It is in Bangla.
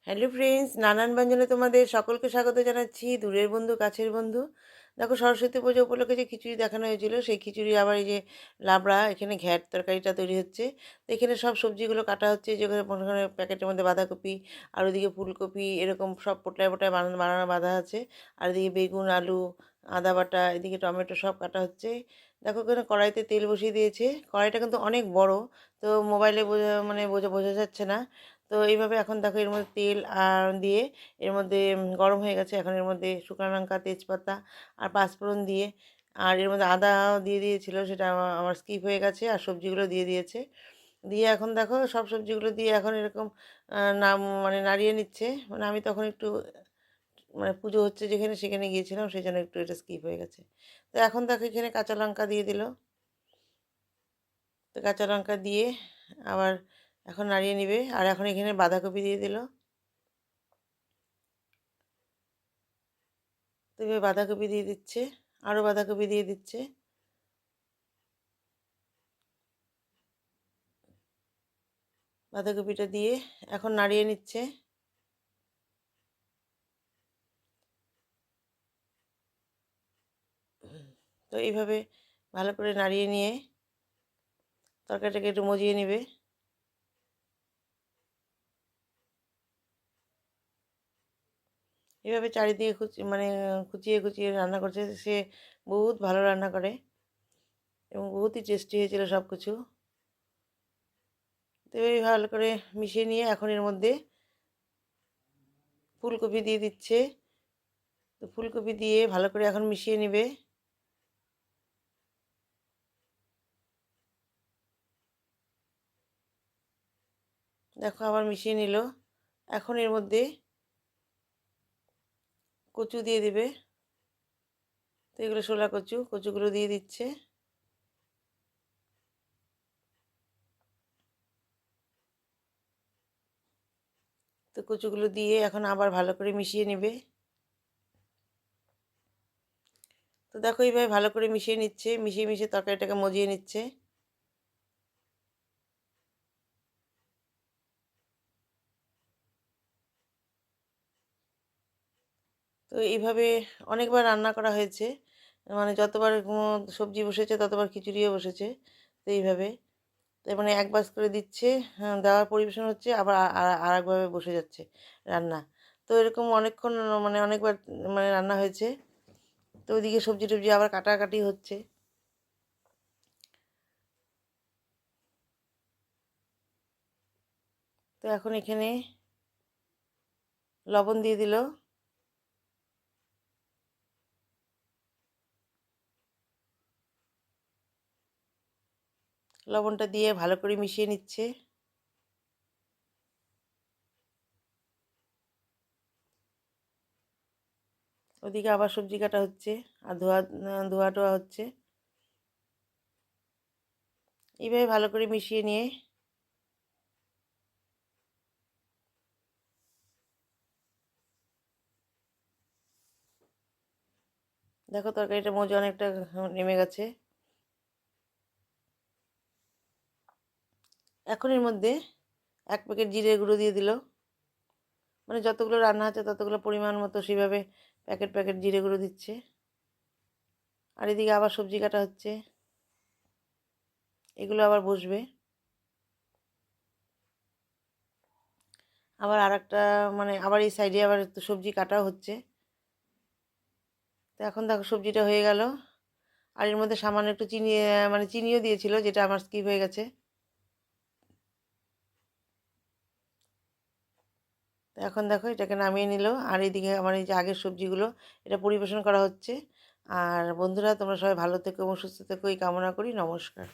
হ্যালো ফ্রেন্ডস, নানান ব্যঞ্জনে তোমাদের সকলকে স্বাগত জানাচ্ছি। দূরের বন্ধু, কাছের বন্ধু। দেখো, সরস্বতী পুজো উপলক্ষে যে খিচুড়ি দেখানো হয়েছিল, সেই খিচুড়ি আবার এই যে লাবড়া, এখানে ঘ্যাট তরকারিটা তৈরি হচ্ছে। তো এখানে সব সবজিগুলো কাটা হচ্ছে, যেখানে মনে করে প্যাকেটের মধ্যে বাঁধাকপি, আর ওদিকে ফুলকপি, এরকম সব পোটলায় পোটলায় বানানো বানানো বাঁধা আছে। আর এদিকে বেগুন, আলু, আদা বাটা, এদিকে টমেটো সব কাটা হচ্ছে। দেখো, এখানে কড়াইতে তেল বসিয়ে দিয়েছে। কড়াইটা কিন্তু অনেক বড়, তো মোবাইলে বোঝা মানে বোঝা বোঝা যাচ্ছে না। তো এইভাবে এখন দেখো, এর মধ্যে তেল দিয়ে এর মধ্যে গরম হয়ে গেছে। এখন এর মধ্যে শুকনো লঙ্কা, তেজপাতা আর পাঁচফোড়ন দিয়ে, আর এর মধ্যে আদাও দিয়ে দিয়েছিল, সেটা আমার স্কিপ হয়ে গেছে। আর সবজিগুলো দিয়ে দিয়েছে। দিয়ে এখন দেখো, সব সবজিগুলো দিয়ে এখন এরকম নাম মানে নাড়িয়ে নিচ্ছে। মানে আমি তখন একটু মানে পুজো হচ্ছে যেখানে, সেখানে গিয়েছিলাম, সেই জন্য একটু এটা স্কিপ হয়ে গেছে। তো এখন দেখো, এখানে কাঁচা লঙ্কা দিয়ে দিল। তো কাঁচা লঙ্কা দিয়ে আবার এখন নাড়িয়ে নিবে। আর এখন এখানে বাঁধাকপি দিয়ে দিল। তো এবার বাঁধাকপি দিয়ে দিচ্ছে, আরও বাঁধাকপি দিয়ে দিচ্ছে। বাঁধাকপিটা দিয়ে এখন নাড়িয়ে নিচ্ছে। তো এইভাবে ভালো করে নাড়িয়ে নিয়ে তরকারিটাকে একটু মজিয়ে নেবে। এভাবে চারিদিকে মানে খুচিয়ে খুচিয়ে রান্না করছে সে। বহুত ভালো রান্না করে এবং বহুতই টেস্টি হয়েছিল সব কিছু। তো এই ভালো করে মিশিয়ে নিয়ে এখন এর মধ্যে ফুলকপি দিয়ে দিচ্ছে। তো ফুলকপি দিয়ে ভালো করে এখন মিশিয়ে নেবে। দেখো, আবার মিশিয়ে নিল। এখন এর মধ্যে কচু দিয়ে দিবে। তো এগুলো শোলা কচু, কচুগুলো দিয়ে দিচ্ছে। তো কচুগুলো দিয়ে এখন আবার ভালো করে মিশিয়ে নেবে। তো দেখো, এইভাবে ভালো করে মিশিয়ে নিচ্ছে, মিশিয়ে মিশিয়ে তরকারিটাকে মজিয়ে নিচ্ছে। তো এইভাবে অনেকবার রান্না করা হয়েছে, মানে যতবার সবজি বসেছে ততবার খিচুড়িও বসেছে। তো এইভাবে তার মানে এক বাস করে দিচ্ছে, দেওয়ার পরিবেশন হচ্ছে, আবার আর একভাবে বসে যাচ্ছে রান্না। তো এরকম অনেকক্ষণ মানে অনেকবার মানে রান্না হয়েছে। তো ওইদিকে সবজি টবজি আবার কাটাকাটি হচ্ছে। তো এখন এখানে লবণ দিয়ে দিল। লবণটা দিয়ে ভালো করে মিশিয়ে নিচ্ছে। ওদিকে আবার সবজি কাটা হচ্ছে, আর ধোয়া টোয়া হচ্ছে। এইভাবে ভালো করে মিশিয়ে নিয়ে দেখো, তরকারিটা মজা অনেকটা নেমে গেছে। এখন এর মধ্যে এক প্যাকেট জিরে গুঁড়ো দিয়ে দিল। মানে যতগুলো রান্না আছে ততগুলো পরিমাণ মতো সেভাবে প্যাকেট প্যাকেট জিরে গুঁড়ো দিচ্ছে। আর এদিকে আবার সবজি কাটা হচ্ছে, এগুলো আবার বসবে। আবার আর একটা মানে আবার এই সাইডে আবার একটু সবজি কাটাও হচ্ছে। তো এখন দেখো, সবজিটা হয়ে গেল। আর এর মধ্যে সামান্য একটু চিনি, মানে চিনিও দিয়েছিল, যেটা আমার স্কিপ হয়ে গেছে। তো এখন দেখো, এটাকে নামিয়ে নিল। আর এইদিকে আমার এই যে আগের সবজিগুলো, এটা পরিবেশন করা হচ্ছে। আর বন্ধুরা, তোমরা সবাই ভালো থেকো এবং সুস্থ থেকো, এই কামনা করি। নমস্কার।